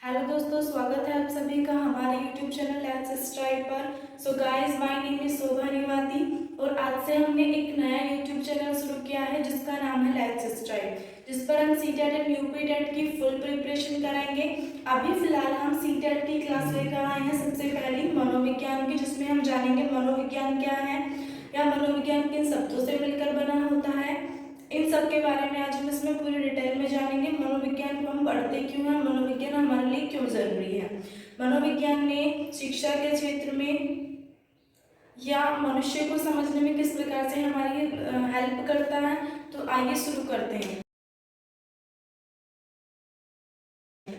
Hello दोस्तों, स्वागत है आप सभी का हमारे यूट्यूब चैनल लेट्स स्ट्राइव पर। So guys, my name is Shobha Niwati और आज से हमने एक नया यूट्यूब चैनल शुरू किया है जिसका नाम है लेट्स स्ट्राइव, जिस पर हम सीटेट एंड यूपी टेट की फुल प्रिपरेशन कराएंगे। अभी फिलहाल हम सीटेट की क्लास लेकर आए हैं सबसे पहली मनोविज्ञान की, जिसमें हम जानेंगे मनोविज्ञान क्या है या मनोविज्ञान किन शब्दों से मिलकर बना होता है। इन सब के बारे में आज हम इसमें पूरी डिटेल में जानेंगे। मनोविज्ञान को हम पढ़ते क्यों हैं, मनोविज्ञान हमारे लिए क्यों जरूरी है, मनोविज्ञान में शिक्षा के क्षेत्र में या मनुष्य को समझने में किस प्रकार से हमारी हेल्प करता है। तो आइए शुरू करते हैं।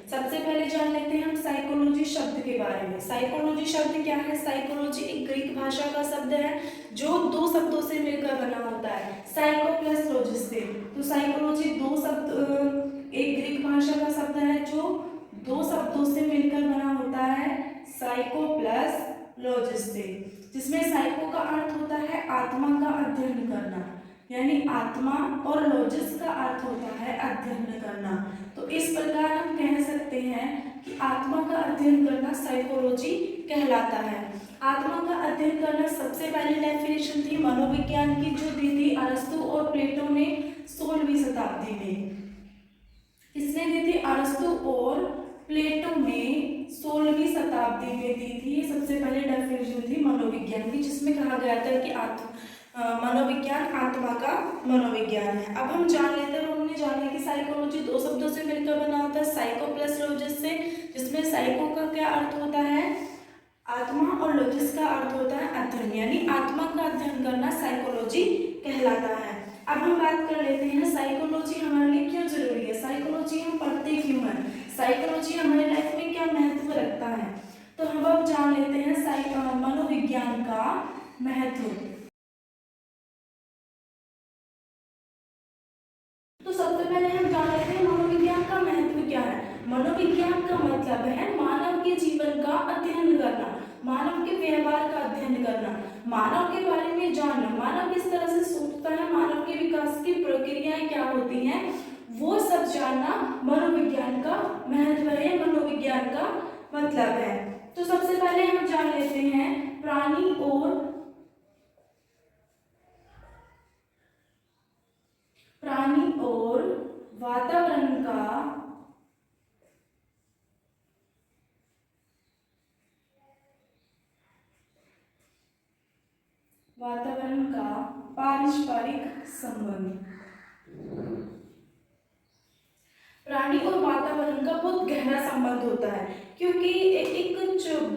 सबसे पहले जान लेते हैं हम साइकोलॉजी शब्द के बारे में। साइकोलॉजी शब्द क्या है? साइकोलॉजी एक ग्रीक भाषा का शब्द है जो दो शब्दों से मिलकर बना होता है, साइको प्लस लॉजिस से। तो साइकोलॉजी दो शब्द एक ग्रीक भाषा का शब्द है जो दो शब्दों से मिलकर बना होता है, साइको प्लस लॉजिस से, जिसमें साइको का अर्थ होता है आत्मा का अध्ययन करना, यानी आत्मा, और लॉजिस का अर्थ होता है अध्ययन करना। तो इस प्रकार हम कह सकते हैं कि आत्मा का अध्ययन करना साइकोलॉजी कहलाता है। आत्मा का अध्ययन करना सबसे पहली डेफिनेशन थी मनोविज्ञान की, जो दी थी अरस्तु और प्लेटो ने 16वीं शताब्दी में। किसने दी थी? अरस्तु और प्लेटो ने 16वीं शताब्दी में दी थी। ये सबसे पहले डेफिनेशन थी मनोविज्ञान की, जिसमें कहा गया था कि मनोविज्ञान आत्मा का मनोविज्ञान है। अब हम जान लेते हैं, हमने जाना कि साइकोलॉजी दो शब्दों से मिलकर बना होता है, साइको प्लस लॉजिस से, जिसमें साइको का क्या अर्थ होता है? आत्मा, और लॉजिस का अर्थ होता है अध्ययन, यानी आत्मा का अध्ययन करना साइकोलॉजी कहलाता है। अब हम बात कर लेते हैं साइकोलॉजी हमारे लिए क्यों जरूरी है, साइकोलॉजी हम पढ़ते क्यों हैं, साइकोलॉजी हमारी लाइफ में क्या महत्व रखता है। तो हम अब जान लेते हैं मनोविज्ञान का महत्व। तो सबसे पहले हम जान लेते हैं मनोविज्ञान का महत्व क्या है। मनोविज्ञान का मतलब है मानव के जीवन का अध्ययन करना, मानव के व्यवहार का अध्ययन करना, मानव के बारे में जानना, मानव किस तरह से सोचता है, मानव के विकास की प्रक्रियाएं क्या होती हैं, वो सब जानना मनोविज्ञान का महत्व है, मनोविज्ञान का मतलब है। तो सबसे पहले हम जान लेते हैं प्राणी और वातावरण का पारस्परिक संबंध। प्राणी और वातावरण का बहुत गहरा संबंध होता है, क्योंकि एक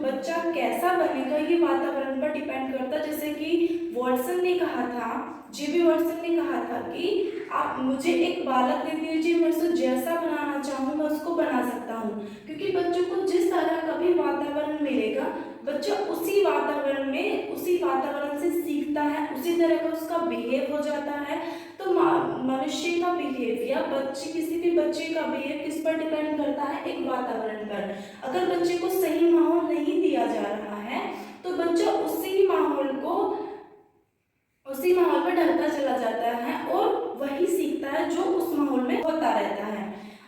बच्चा कैसा बनेगा ये वातावरण पर डिपेंड करता है। जैसे कि वॉटसन ने कहा था, जीबी वॉटसन ने कहा था कि आप मुझे एक बालक दे दीजिए, मैं उसको जैसा बनाना चाहूँ मैं उसको बना सकता हूँ, क्योंकि बच्चों को जिस तरह का भी वातावरण मिलेगा बच्चा उसी वातावरण से सीखता है, उसी तरह का उसका बिहेव हो जाता है। तो मनुष्य का बिहेवियर, किसी भी बच्चे का बिहेव किस पर डिपेंड करता है? एक वातावरण पर। अगर बच्चे को सही माहौल नहीं दिया जा रहा है तो बच्चा उसी माहौल पर ढलता चला जाता है और वही सीखता है जो उस माहौल में होता रहता है।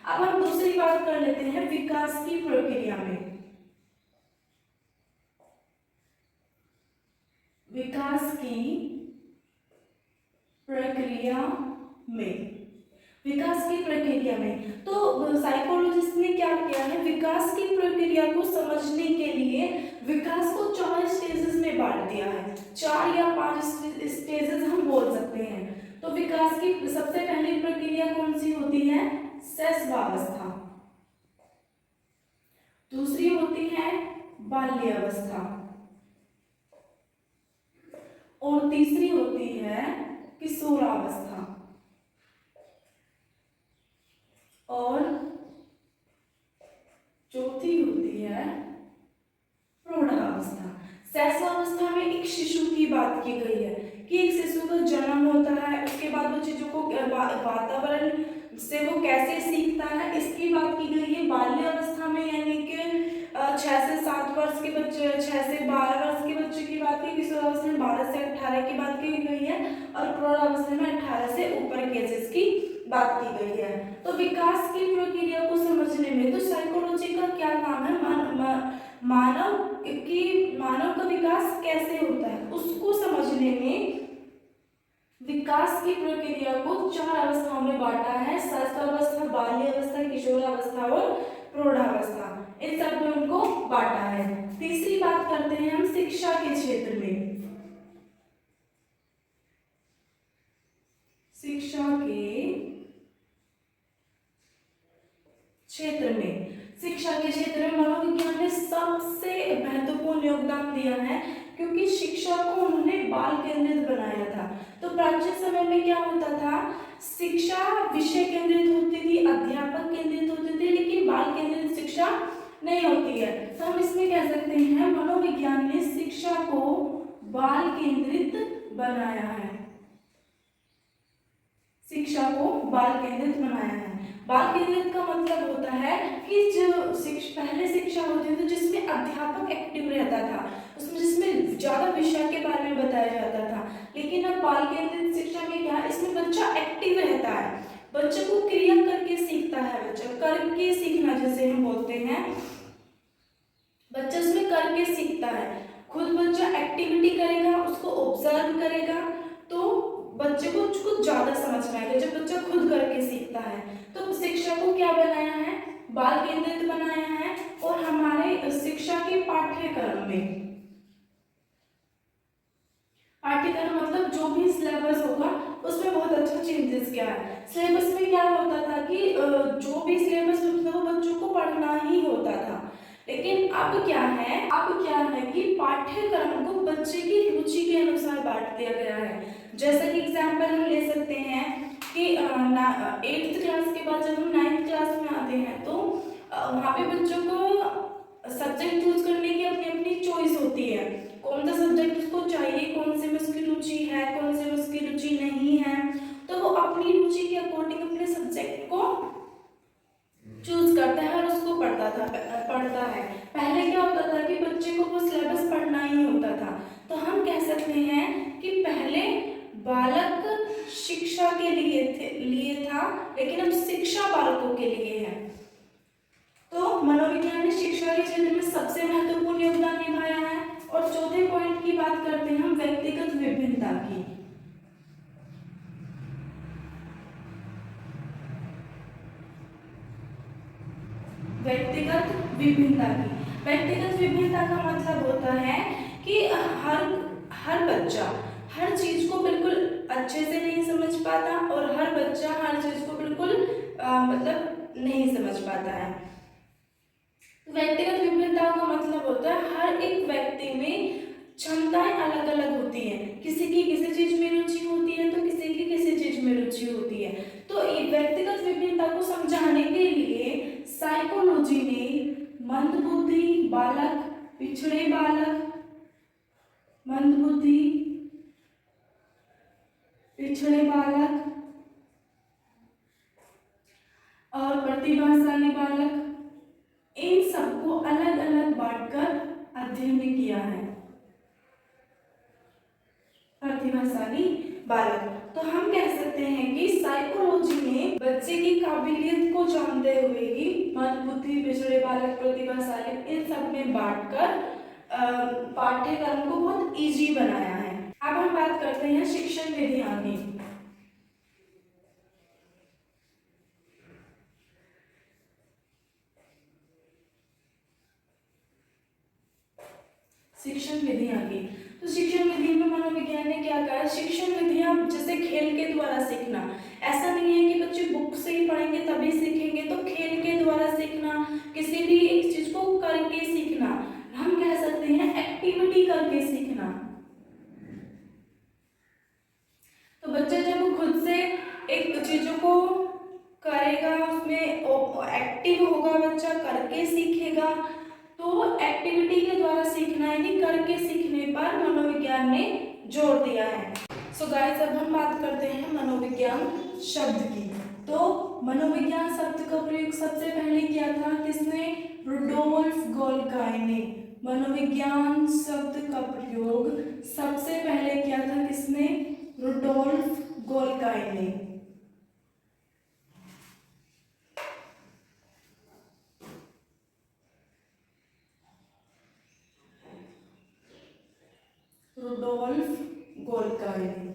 अब हम दूसरी बात कर लेते हैं विकास की प्रक्रिया में। विकास की प्रक्रिया में तो साइकोलॉजिस्ट ने क्या किया है, विकास की प्रक्रिया को समझने के लिए विकास को 4 स्टेजेस में बांट दिया है, 4 या 5 स्टेजेस हम बोल सकते हैं। तो विकास की सबसे पहली प्रक्रिया कौन सी होती है? शैशवावस्था। दूसरी होती है बाल्यावस्था, और तीसरी होती है किशोरावस्था, और चौथी होती है प्रौढ़ावस्था। शैशवावस्था में एक शिशु की बात की गई है कि एक शिशु का जन्म होता है, उसके बाद वो चीजों को वातावरण से वो कैसे सीखता है इसकी बात की गई है। बाल्यावस्था में यानी कि 6 से 7 वर्ष के बच्चे, 6 से 12 वर्ष के बच्चे की बात की, किशोरावस्था में 12 से 18 की बात की गई है, और प्रौढ़ावस्था में 18 से ऊपर के एजेस की बात की गई है। तो विकास की प्रक्रिया को समझने में तो साइकोलॉजी का क्या कैसे होता है उसको समझने में विकास की प्रक्रिया को 4 अवस्थाओं में बांटा है। शैशवावस्था, बाल्यावस्था, किशोरावस्था और प्रौढ़ावस्था, इन सब में उनको बांटा है। तीसरी बात करते हैं हम शिक्षा के क्षेत्र में। शिक्षा के क्षेत्र में, शिक्षा के क्षेत्र में मनोविज्ञान ने सबसे महत्वपूर्ण योगदान दिया है, क्योंकि शिक्षा को उन्होंने बाल केंद्रित बनाया था। तो प्राचीन समय में क्या होता था, शिक्षा विषय केंद्रित होती थी, अध्यापक केंद्रित होते थे, लेकिन बाल केंद्रित शिक्षा नहीं होती है। तो हम इसमें कह सकते हैं मनोविज्ञान ने शिक्षा को बाल केंद्रित बनाया है। शिक्षा को बाल केंद्रित बनाया है। बाल केंद्रित का मतलब होता है कि जो पहले शिक्षा होती थी जिसमें अध्यापक एक्टिव रहता था, उसमें जिसमें ज्यादा विषय के बारे में बताया जाता था, लेकिन अब बाल केंद्रित शिक्षा में क्या है, इसमें बच्चा एक्टिव रहता है, बच्चे को क्रिया करके सीखता है, बच्चा करके सीखना जिसे हम बोलते हैं, बच्चा उसमें करके सीखता है। खुद बच्चा एक्टिविटी करेगा, उसको ऑब्जर्व करेगा, तो बच्चे को कुछ ज्यादा समझ में आएगा जब बच्चा खुद करके सीखता है। तो शिक्षा को क्या बनाया है, बाल केंद्रित बनाया है। और हमारे शिक्षा के पाठ्यक्रम में, पाठ्यक्रम मतलब जो भी सिलेबस होगा उसमें बहुत अच्छा चेंजेस किया है। सिलेबस में क्या होता था कि जो भी सिलेबस होता था वो बच्चों को पढ़ना ही होता था, लेकिन अब क्या है कि पाठ्यक्रम को बच्चे की रुचि के अनुसार बांट दिया गया है। जैसे कि एग्जाम्पल हम ले सकते हैं कि 8th क्लास के बाद जब हम 9th क्लास में आते हैं तो वहाँ पे बच्चों को सब्जेक्ट चूज करने की अपनी अपनी चॉइस होती है, कौन सा सब्जेक्ट उसको चाहिए, कौन से में उसकी रुचि है, कौन से में उसकी रुचि नहीं है, तो वो अपनी रुचि के अकॉर्डिंग अपने सब्जेक्ट को चूज करता है और उसको पढ़ता है। पहले क्या होता था कि बच्चे को वो सिलेबस पढ़ना ही होता था। तो हम कह सकते हैं कि पहले बालक शिक्षा के लिए था, लेकिन अब शिक्षा बालकों के लिए है। तो मनोविज्ञान ने शिक्षा के क्षेत्र में सबसे महत्वपूर्ण योगदान निभाया है। और चौथे पॉइंट की बात करते हैं हम व्यक्तिगत विभिन्नता की। व्यक्तिगत विभिन्नता की, व्यक्तिगत विभिन्नता का मतलब होता है कि हर बच्चा हर चीज को बिल्कुल अच्छे से नहीं समझ पाता और हर बच्चा हर चीज को बिल्कुल मतलब नहीं समझ पाता है। व्यक्तिगत विभिन्नता का मतलब होता है हर एक व्यक्ति में क्षमताएं अलग अलग होती हैं, किसी की किसी चीज में रुचि होती है तो किसी की किसी चीज में रुचि होती है। तो व्यक्तिगत विभिन्नता को समझाने के लिए साइकोलॉजी ने मंदबुद्धि बालक, पिछड़े बालक, मंदबुद्धि, पिछड़े बालक और प्रतिभाशाली बालक, इन सबको अलग अलग बांटकर अध्ययन किया है। प्रतिभाशाली बालक, तो हम कह सकते हैं कि साइकोलॉजी ने बच्चे की काबिलियत को जानते हुए ही मंदबुद्धि, पिछड़े बालक, प्रतिभाशाली इन सब में बांटकर पाठ्यक्रम को बहुत इजी बनाया है। अब हम बात करते हैं शिक्षण विधियां की। शिक्षण विधियां की, तो शिक्षण विधि में मनोविज्ञान ने क्या कहा, शिक्षण विधियां जैसे खेल के द्वारा सीखना, ऐसा नहीं है कि बच्चे बुक से ही पढ़ेंगे तभी सीखेंगे, तो खेल के द्वारा सीखना, किसी भी एक चीज को करके सीखना, हम कह सकते हैं एक्टिविटी करके सीखना। तो बच्चा जब खुद से एक चीजों को करेगा, उसमें एक्टिव होगा, बच्चा करके सीखेगा, तो एक्टिविटी के द्वारा सीखना यानी करके सीखने पर मनोविज्ञान ने जोर दिया है। सो गाइस, अब हम बात करते हैं मनोविज्ञान शब्द की। तो मनोविज्ञान शब्द का प्रयोग सबसे पहले किया था किसने, रुडोल्फ गोल्काई ने। मनोविज्ञान शब्द का प्रयोग सबसे पहले किया था किसने, रुडोल्फ गोल्काई ने। रुडोल्फ गोल्डकाई ने।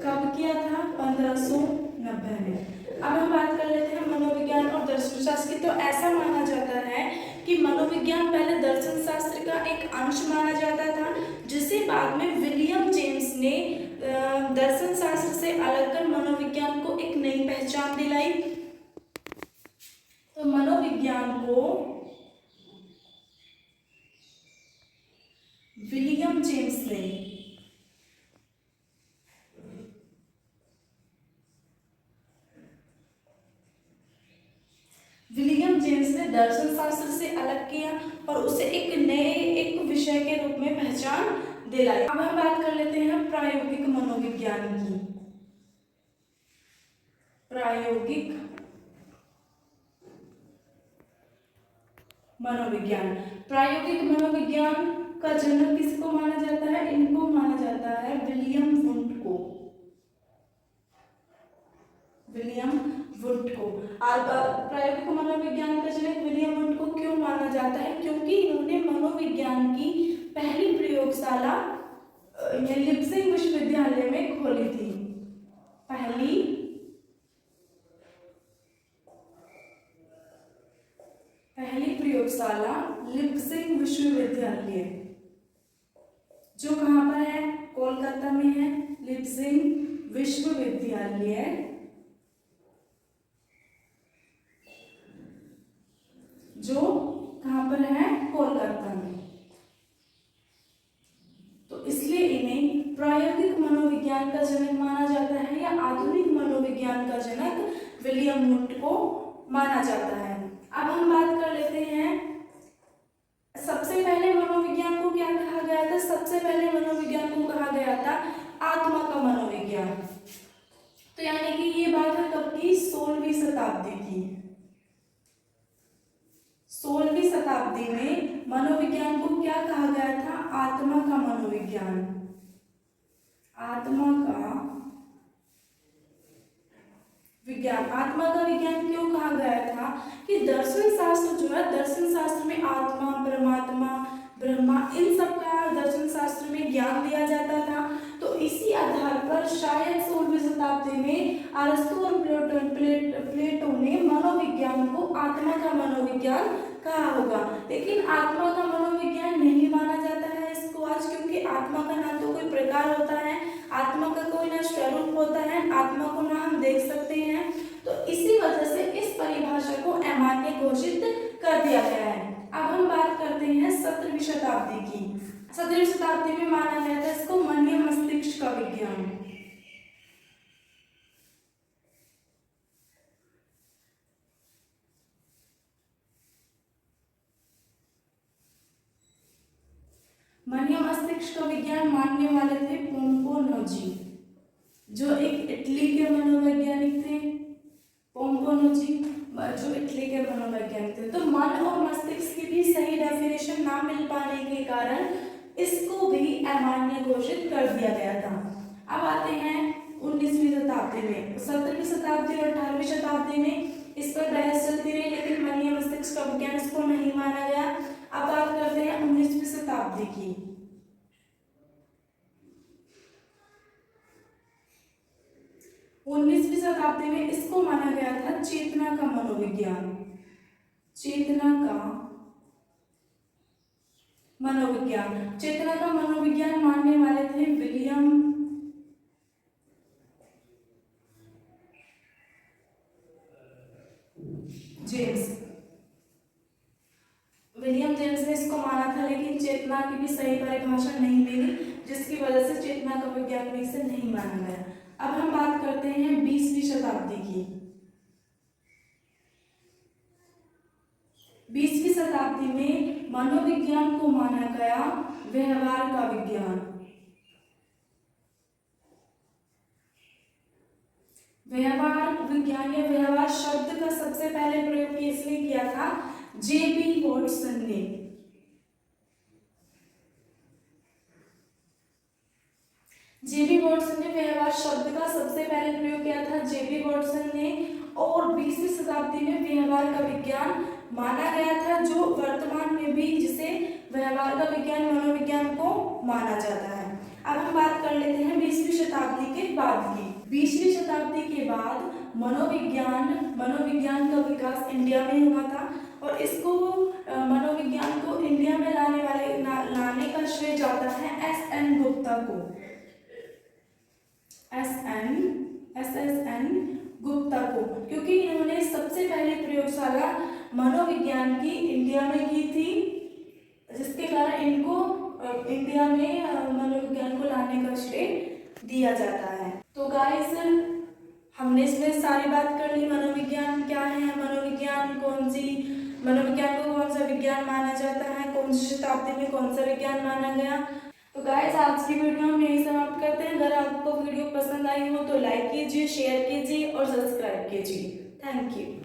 कब किया था? 1590 में। अब हम बात कर लेते हैं मनोविज्ञान और दर्शन शास्त्र की। तो ऐसा माना जाता है कि मनोविज्ञान पहले दर्शन शास्त्र का एक अंश माना जाता था, जिसे बाद में विलियम जेम्स ने दर्शन शास्त्र से अलग कर मनोविज्ञान को एक नई पहचान दिलाई। तो मनोविज्ञान को विलियम जेम्स ने दर्शन शास्त्र से अलग किया और उसे एक विषय के रूप में पहचान दिलाई। अब हम बात कर लेते हैं प्रायोगिक मनोविज्ञान की। प्रायोगिक मनोविज्ञान का जनक किसको माना जाता है? इनको माना जाता है विलियम वुंट को। प्रायोगिक मनोविज्ञान का जनक विलियम वुंट को क्यों माना जाता है? क्योंकि इन्होंने मनोविज्ञान की पहली प्रयोगशाला लिप्जिंग विश्वविद्यालय में खोली थी। पहली प्रयोगशाला लिप्जिंग विश्वविद्यालय, जो कहाँ पर है? कोलकाता में है। लिप्जिंग विश्वविद्यालय जो कहाँ पर है? कोलकाता में। तो इसलिए इन्हें प्रायोगिक मनोविज्ञान का जनक माना जाता है, या आधुनिक मनोविज्ञान का जनक विलियम वुंट को माना जाता है। अब हम बात कर लेते हैं सबसे पहले मनोविज्ञान को क्या कहा गया था? सबसे पहले मनोविज्ञान को कहा गया था आत्मा का मनोविज्ञान। तो यानी कि ये बात है कब की? 16वीं शताब्दी की। 16वीं शताब्दी में मनोविज्ञान को क्या कहा गया था? आत्मा का मनोविज्ञान। आत्मा का विज्ञान क्यों कहा गया था? कि दर्शन शास्त्र जो है, दर्शन शास्त्र में आत्मा, परमात्मा, ब्रह्मा, इन सब का दर्शन शास्त्र में ज्ञान दिया जाता था। तो इसी आधार पर शायद 16वीं शताब्दी में अरस्तु और प्लेटो ने मनोविज्ञान को आत्मा का मनोविज्ञान कहा होगा। लेकिन आत्मा का मनोविज्ञान नहीं माना जाता है इसको आज, क्योंकि आत्मा का ना तो कोई प्रकार होता है, आत्मा का कोई ना स्वरूप होता है, आत्मा को ना हम देख सकते हैं। तो इसी वजह से इस परिभाषा को अमान्य घोषित कर दिया गया है। अब हम बात करते हैं 17वीं शताब्दी की। 17वीं शताब्दी में माना गया था इसको मन्य मस्तिष्क का विज्ञान। मन्य मस्तिष्क का विज्ञान मानने वाले थे पोम्पोनोजी, जो एक इटली के मनोवैज्ञानिक थे। पोम्पोनोजी जो इटली के मनोवैज्ञानिक थे। तो मन और मस्तिष्क की भी सही डेफिनेशन ना मिल पाने के कारण इसको भी अमान्य घोषित कर दिया गया था। अब आते हैं 19वीं शताब्दी में। 17वीं शताब्दी और 18वीं शताब्दी में इस पर बहस चलती रही, लेकिन मन्य मस्तिष्क का विज्ञान इसको नहीं माना गया। अब बात करते हैं 19वीं शताब्दी की। 19वीं शताब्दी में इसको माना गया था चेतना का मनोविज्ञान। चेतना का मनोविज्ञान मानने वाले थे विलियम जेम्स ने इसको माना था, लेकिन चेतना की भी सही परिभाषा नहीं मिली, जिसकी वजह से चेतना का विज्ञान भी इसे नहीं माना गया। अब हम बात करते हैं 20वीं शताब्दी की। 20वीं शताब्दी में मनोविज्ञान को माना गया व्यवहार का विज्ञान। व्यवहार विज्ञान या व्यवहार शब्द का सबसे पहले प्रयोग किसने किया था? जेबी वॉटसन ने। जेबी वॉटसन ने व्यवहार शब्द का सबसे पहले प्रयोग किया था, जेबी वॉटसन ने। और 20वीं शताब्दी में व्यवहार का विज्ञान माना गया था, जो वर्तमान में भी जिसे व्यवहार का विज्ञान, मनोविज्ञान को माना जाता है। अब हम बात कर लेते हैं 20वीं शताब्दी के बाद की। 20वीं शताब्दी के बाद मनोविज्ञान का विकास इंडिया में हुआ था, और इसको मनोविज्ञान को इंडिया में लाने का श्रेय जाता है एस.एन. गुप्ता को। एस.एन. गुप्ता को, क्योंकि इन्होंने सबसे पहले प्रयोगशाला मनोविज्ञान की इंडिया में की थी, जिसके कारण इनको इंडिया में मनोविज्ञान को लाने का श्रेय दिया जाता है। तो गाइस, हमने इसमें सारी बात कर ली। मनोविज्ञान क्या है, मनोविज्ञान को कौन सा विज्ञान माना जाता है, कौन सी शताब्दी में कौन सा विज्ञान माना गया। तो गाइस, आज की वीडियो हम यही समाप्त करते हैं। अगर आपको वीडियो पसंद आई हो तो लाइक कीजिए, शेयर कीजिए और सब्सक्राइब कीजिए। Thank you.